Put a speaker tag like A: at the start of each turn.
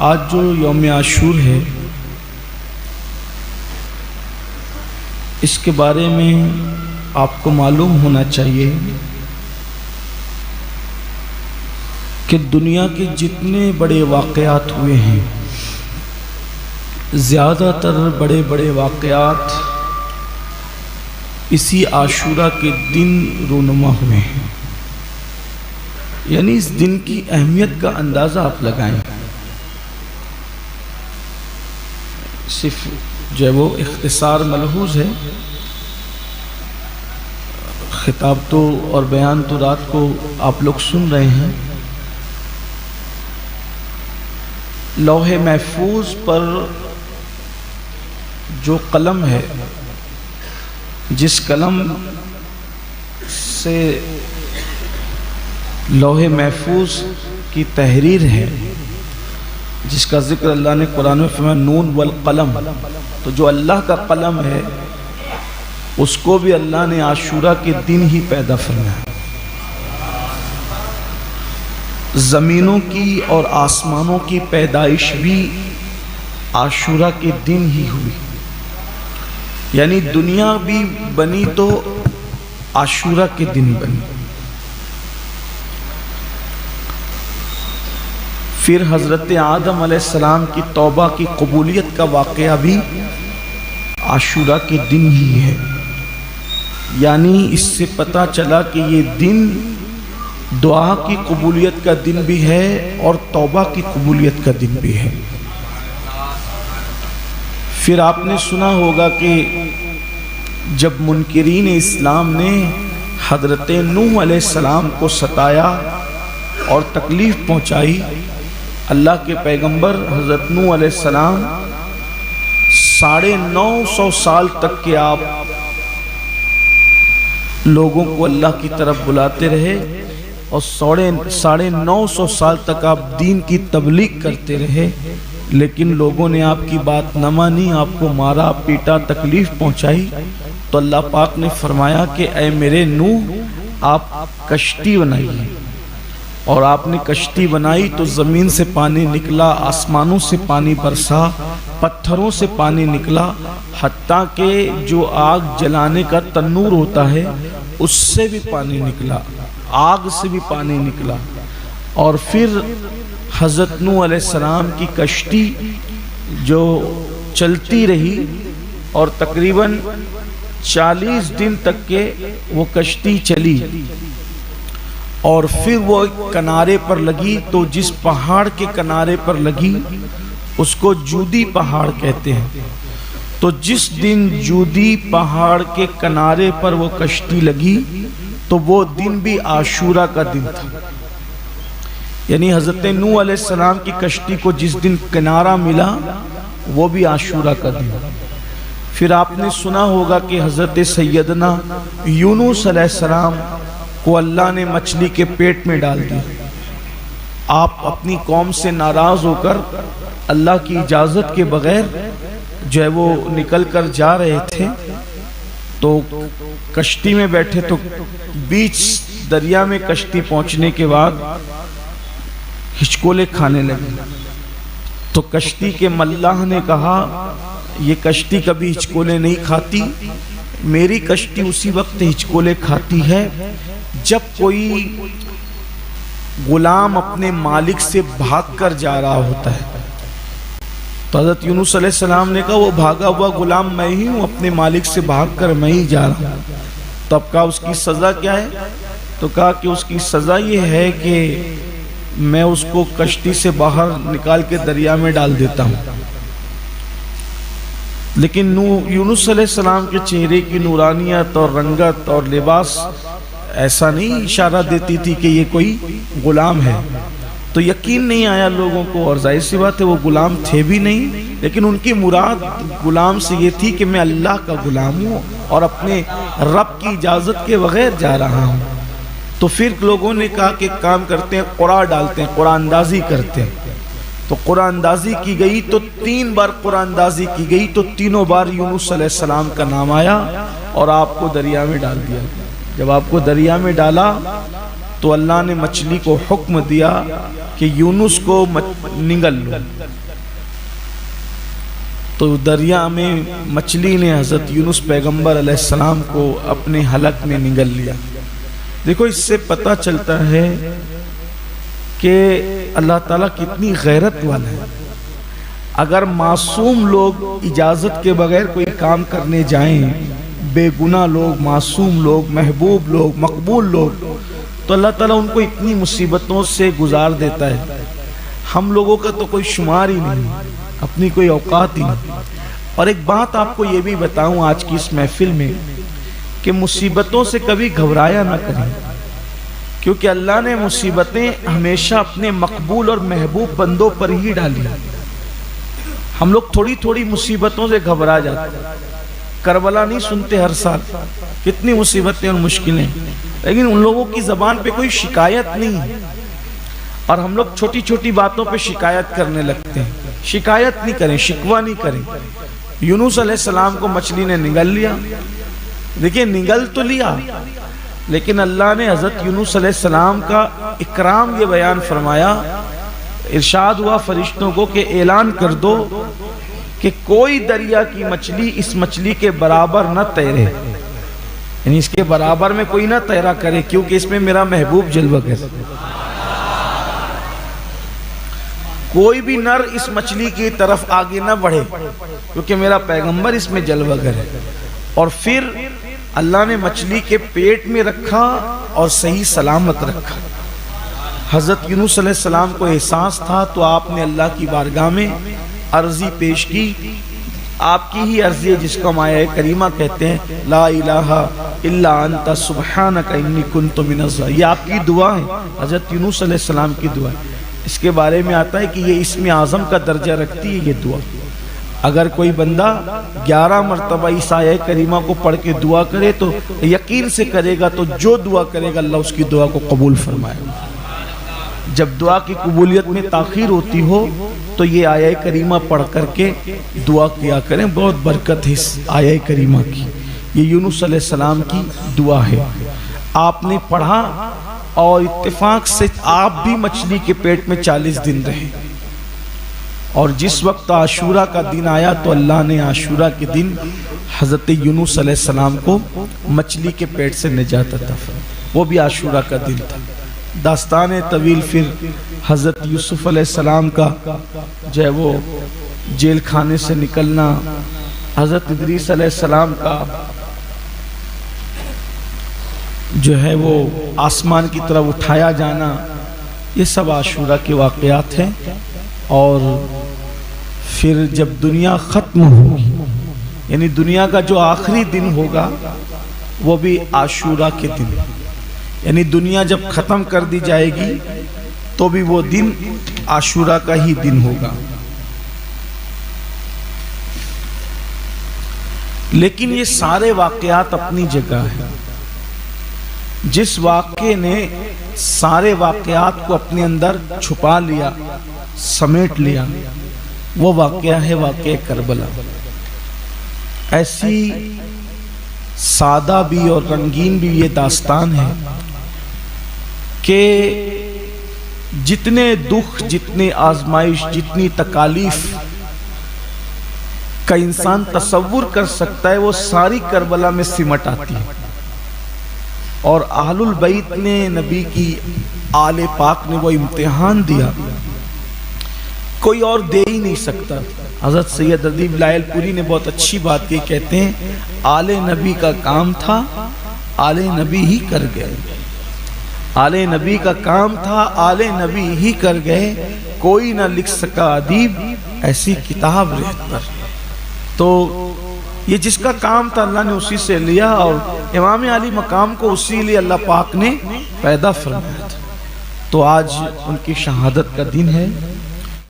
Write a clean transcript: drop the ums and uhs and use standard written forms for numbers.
A: آج جو یوم عاشور ہے اس کے بارے میں آپ کو معلوم ہونا چاہیے کہ دنیا کے جتنے بڑے واقعات ہوئے ہیں زیادہ تر بڑے بڑے واقعات اسی عاشورہ کے دن رونما ہوئے ہیں. یعنی اس دن کی اہمیت کا اندازہ آپ لگائیں. صرف جو ہے وہ اختصار ملحوظ ہے، خطاب تو اور بیان تو رات کو آپ لوگ سن رہے ہیں. لوح محفوظ پر جو قلم ہے، جس قلم سے لوح محفوظ کی تحریر ہے، جس کا ذکر اللہ نے قرآن میں فرمایا نون والقلم، تو جو اللہ کا قلم ہے اس کو بھی اللہ نے عاشورہ کے دن ہی پیدا فرمایا. زمینوں کی اور آسمانوں کی پیدائش بھی عاشورہ کے دن ہی ہوئی. یعنی دنیا بھی بنی تو عاشورہ کے دن بنی. پھر حضرت آدم علیہ السلام کی توبہ کی قبولیت کا واقعہ بھی عاشورہ کے دن ہی ہے. یعنی اس سے پتہ چلا کہ یہ دن دعا کی قبولیت کا دن بھی ہے اور توبہ کی قبولیت کا دن بھی ہے. پھر آپ نے سنا ہوگا کہ جب منکرین اسلام نے حضرت نوح علیہ السلام کو ستایا اور تکلیف پہنچائی، اللہ کے پیغمبر حضرت نوح علیہ السلام 950 سال تک کے آپ لوگوں کو اللہ کی طرف بلاتے رہے اور 950 سال تک آپ دین کی تبلیغ کرتے رہے، لیکن لوگوں نے آپ کی بات نہ مانی، آپ کو مارا پیٹا تکلیف پہنچائی. تو اللہ پاک نے فرمایا کہ اے میرے نوح آپ کشتی بنائیے. اور آپ نے کشتی بنائی تو زمین سے پانی نکلا، آسمانوں سے پانی برسا، پتھروں سے پانی نکلا، حتیٰ کہ جو آگ جلانے کا تنور ہوتا ہے اس سے بھی پانی نکلا، آگ سے بھی پانی نکلا. اور پھر حضرت نوح علیہ السلام کی کشتی جو چلتی رہی اور تقریباً 40 دن تک کے وہ کشتی چلی، اور پھر وہ کنارے پر لگی. تو جس پہاڑ کے کنارے پر لگی اس کو جودی پہاڑ کہتے ہیں. تو جس دن جودی پہاڑ کے کنارے پر وہ کشتی لگی تو وہ دن بھی عاشورہ کا دن تھا. یعنی حضرت نوح علیہ السلام کی کشتی کو جس دن کنارہ ملا وہ بھی عاشورہ کا دن. پھر آپ نے سنا ہوگا کہ حضرت سیدنا یونس علیہ السلام کو اللہ نے مچھلی کے پیٹ میں ڈال دیا. آپ اپنی قوم سے ناراض ہو کر اللہ کی اجازت کے بغیر جو ہے وہ نکل کر جا رہے تھے، تو کشتی میں بیٹھے تو بیچ دریا میں کشتی پہنچنے کے بعد ہچکولے کھانے لگے. تو کشتی کے ملاح نے کہا یہ کشتی کبھی ہچکولے نہیں کھاتی، میری کشتی اسی وقت ہچکولے کھاتی ہے جب کوئی غلام اپنے مالک سے بھاگ کر جا رہا ہوتا ہے. تو حضرت یونس علیہ السلام نے کہا وہ بھاگا ہوا غلام میں ہی ہوں، اپنے مالک سے بھاگ کر میں ہی جا رہا ہوں. تو اب کہا اس کی سزا کیا ہے؟ تو کہا کہ اس کی سزا یہ ہے کہ میں اس کو کشتی سے باہر نکال کے دریا میں ڈال دیتا ہوں. لیکن یونس علیہ السلام کے چہرے کی نورانیت اور رنگت اور لباس ایسا نہیں اشارہ دیتی تھی کہ یہ کوئی غلام ہے. تو یقین نہیں آیا لوگوں کو، اور ظاہر سی بات ہے وہ غلام تھے بھی نہیں، لیکن ان کی مراد غلام سے یہ تھی کہ میں اللہ کا غلام ہوں اور اپنے رب کی اجازت کے بغیر جا رہا ہوں. تو پھر لوگوں نے کہا کہ کام کرتے ہیں، قرآن ڈالتے ہیں، قرآن اندازی کرتے ہیں. تو قرآن اندازی کی گئی تو 3 بار قرآن اندازی کی گئی تو تینوں بار یونس علیہ السلام کا نام آیا اور آپ کو دریا میں ڈال دیا. جب آپ کو دریا میں ڈالا تو اللہ نے مچھلی کو حکم دیا کہ یونس کو نگل لو، تو دریا میں مچھلی نے حضرت یونس پیغمبر علیہ السلام کو اپنے حلق میں نگل لیا۔ دیکھو اس سے پتہ چلتا ہے کہ اللہ تعالیٰ کتنی غیرت والا ہے۔ اگر معصوم لوگ اجازت کے بغیر کوئی کام کرنے جائیں، بے گناہ لوگ، معصوم لوگ، محبوب لوگ، مقبول لوگ، تو اللہ تعالیٰ ان کو اتنی مصیبتوں سے گزار دیتا ہے۔ ہم لوگوں کا تو کوئی شمار ہی نہیں، اپنی کوئی اوقات ہی نہیں۔ اور ایک بات آپ کو یہ بھی بتاؤں آج کی اس محفل میں کہ مصیبتوں سے کبھی گھبرایا نہ کریں، کیونکہ اللہ نے مصیبتیں ہمیشہ اپنے مقبول اور محبوب بندوں پر ہی ڈالی۔ ہم لوگ تھوڑی تھوڑی مصیبتوں سے گھبرا جاتے ہیں۔ کربلا نہیں سنتے ہر سال، کتنی مصیبتیں اور مشکلیں، لیکن ان لوگوں کی زبان پہ کوئی شکایت نہیں ہے، اور ہم لوگ چھوٹی چھوٹی باتوں پہ شکایت کرنے لگتے ہیں۔ شکایت نہیں کریں، شکوہ نہیں کریں۔ یونس علیہ السلام کو مچھلی نے نگل لیا، دیکھیں نگل تو لیا، لیکن اللہ نے حضرت یونس علیہ السلام کا اکرام یہ بیان فرمایا، ارشاد ہوا فرشتوں کو کہ اعلان کر دو کہ کوئی دریا کی مچھلی اس مچھلی کے برابر نہ تیرے، یعنی اس کے برابر میں کوئی نہ تیرا کرے، کیونکہ اس میں میرا محبوب جلوہ گر۔ کوئی بھی نر اس مچھلی کی طرف آگے نہ بڑھے، کیونکہ میرا پیغمبر اس میں جلوہ گر ہے۔ اور پھر اللہ نے مچھلی کے پیٹ میں رکھا اور صحیح سلامت رکھا۔ حضرت یونس علیہ السلام کو احساس تھا تو آپ نے اللہ کی بارگاہ میں عرضی پیش کی، آپ کی ہی عرضی ہے جس کو ہم آیہ کریمہ کہتے ہیں، لا الہ الا انت سبحانک انی کنت من الظالمین۔ یہ آپ کی دعا ہے، حضرت یونس علیہ السلام کی دعا ہے۔ اس کے بارے میں آتا ہے کہ یہ اسم اعظم کا درجہ رکھتی ہے یہ دعا۔ اگر کوئی بندہ 11 مرتبہ اس آیہ کریمہ کو پڑھ کے دعا کرے تو یقین سے کرے گا تو جو دعا کرے گا اللہ اس کی دعا کو قبول فرمائے گا۔ جب دعا کی قبولیت میں تاخیر ہوتی ہو تو یہ آیہ کریمہ پڑھ کر کے دعا کیا کریں، بہت برکت ہے اس آیہ کریمہ کی۔ یہ یونس علیہ السلام کی دعا ہے، آپ نے پڑھا اور اتفاق سے آپ بھی مچھلی کے پیٹ میں 40 دن رہے، اور جس وقت عاشورہ کا دن آیا تو اللہ نے عاشورہ کے دن حضرت یونس علیہ السلام کو مچھلی کے پیٹ سے نجات عطا فرمائی، وہ بھی عاشورہ کا دن تھا۔ داستان طویل پھر حضرت یوسف علیہ السلام کا جو ہے وہ جیل خانے سے نکلنا، حضرت ادریس علیہ السلام کا جو ہے وہ آسمان کی طرف اٹھایا جانا، یہ سب عاشورہ کے واقعات ہیں۔ اور پھر جب دنیا ختم ہوگی، یعنی دنیا کا جو آخری دن ہوگا وہ بھی عاشورہ کے دن، یعنی دنیا جب ختم کر دی جائے گی تو بھی وہ دن عاشورہ کا ہی دن ہوگا۔ لیکن یہ سارے واقعات اپنی جگہ ہیں۔ جس واقعے نے سارے واقعات کو اپنے اندر چھپا لیا، سمیٹ لیا، وہ واقعہ ہے واقعہ کربلا۔ ایسی سادہ بھی اور رنگین بھی یہ داستان ہے کہ جتنے دکھ، جتنے آزمائش، جتنی تکالیف کا انسان تصور کر سکتا ہے وہ ساری کربلا میں سمٹ آتی ہے۔ اور اہل البیت نے، نبی کی آل پاک نے وہ امتحان دیا، کوئی اور دے ہی نہیں سکتا۔ حضرت سید ادیب لائل پوری نے بہت اچھی بات کی، کہتے ہیں آل نبی کا کام تھا، آل نبی ہی کر گئے۔ آل نبی کا کام تھا، آل نبی ہی کر گئے، کوئی نہ لکھ سکا ادیب ایسی کتاب رہت پر۔ تو یہ جس کا کام تھا اللہ نے اسی سے لیا، اور امام علی مقام کو اسی لیے اللہ پاک نے پیدا فرمایا تھا۔ تو آج ان کی شہادت کا دن ہے۔